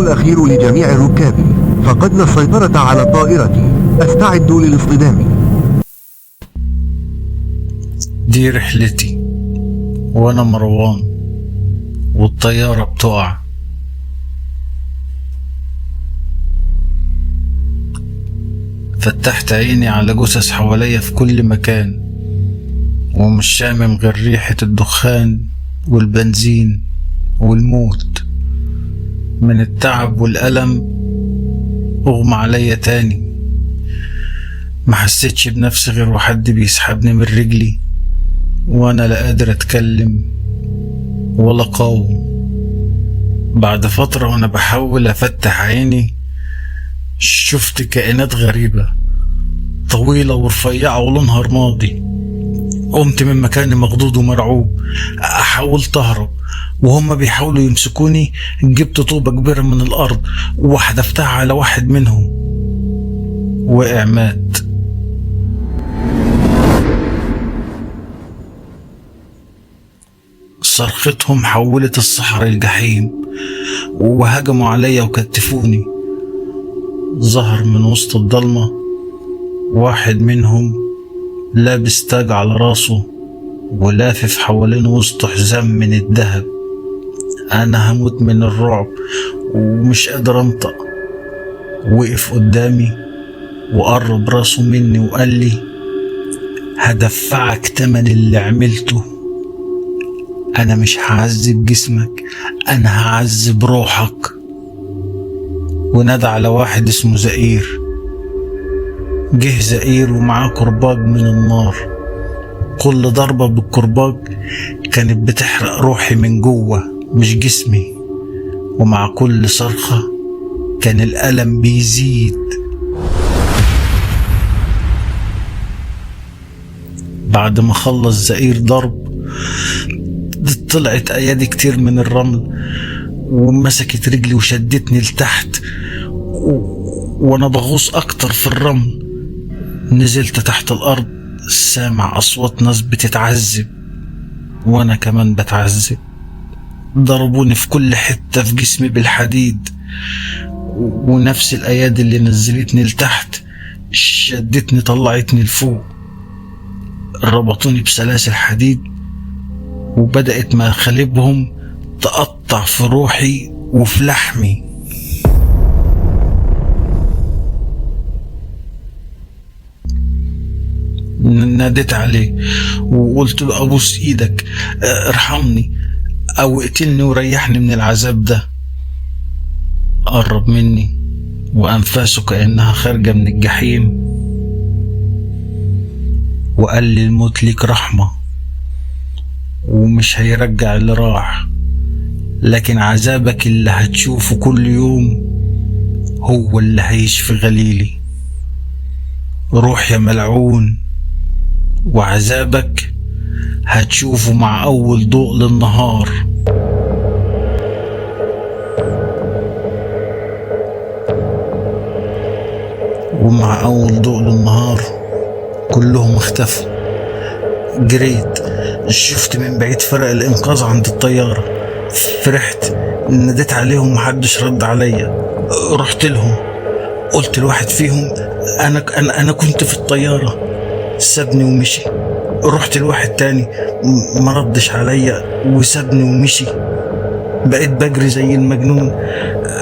الأخير لجميع الركاب، فقدنا السيطرة على الطائرة، استعدوا للاصطدام. دي رحلتي وانا مروان والطيارة بتقع. فتحت عيني على جثث حواليا في كل مكان، ومش شامم غير ريحة الدخان والبنزين والموت. من التعب والألم أغمى عليا تاني، ما حسيتش بنفسي غير وحد بيسحبني من رجلي، وانا لا قادر اتكلم ولا قاوم. بعد فترة وانا بحاول افتح عيني شفت كائنات غريبة طويلة ورفيعة ولونها رمادي. قمت من مكاني مخضوض ومرعوب، حاولت اهرب وهم بيحاولوا يمسكوني. جبت طوبة كبيرة من الارض وحدفتها على واحد منهم، وقع مات. صرختهم حولت الصحراء الجحيم، وهجموا عليا وكتفوني. ظهر من وسط الضلمة واحد منهم لابس تاج على راسه ولافف حوالين وسطه حزام من الذهب. انا هموت من الرعب ومش قادر انطق. وقف قدامي وقرب راسه مني وقال لي: هدفعك تمن اللي عملته. انا مش هعذب جسمك، انا هعذب روحك. ونادى على واحد اسمه زئير. جه زئير ومعاه كرباج من النار. كل ضربة بالكرباج كانت بتحرق روحي من جوه مش جسمي، ومع كل صرخة كان الألم بيزيد. بعد ما خلص زئير ضرب طلعت ايادي كتير من الرمل ومسكت رجلي وشدتني لتحت، وانا بغوص اكتر في الرمل. نزلت تحت الارض سامع اصوات ناس بتتعذب، وانا كمان بتعذب. ضربوني في كل حتة في جسمي بالحديد، ونفس الايادي اللي نزلتني لتحت شدتني طلعتني لفوق. ربطوني بسلاسل حديد وبدأت مخالبهم تقطع في روحي وفي لحمي. ناديت عليه وقلت له: أبوس إيدك ارحمني أو اقتلني وريحني من العذاب ده. قرب مني وأنفاسه كأنها خارجة من الجحيم وقال لي: الموت ليك رحمة ومش هيرجع اللي راح، لكن عذابك اللي هتشوفه كل يوم هو اللي هيشفي غليلي. روح يا ملعون، وعذابك هتشوفه مع أول ضوء للنهار. ومع أول ضوء للنهار كلهم اختفوا. جريت، شفت من بعيد فرق الإنقاذ عند الطيارة. فرحت، ناديت عليهم محدش رد عليا. رحت لهم قلت لواحد فيهم: أنا كنت في الطيارة. سابني ومشي. رحت لواحد تاني ما ردش عليا وسابني ومشي. بقيت بجري زي المجنون،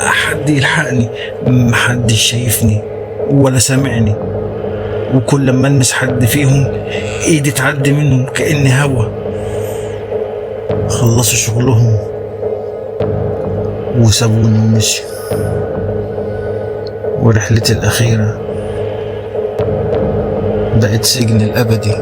حد يلحقني. محدش شايفني ولا سامعني، وكل لما المس حد فيهم ايدي تعدي منهم كأني هوا. خلصوا شغلهم وسابوني ومشي. ورحلتي الأخيرة بقت سجن الأبدي.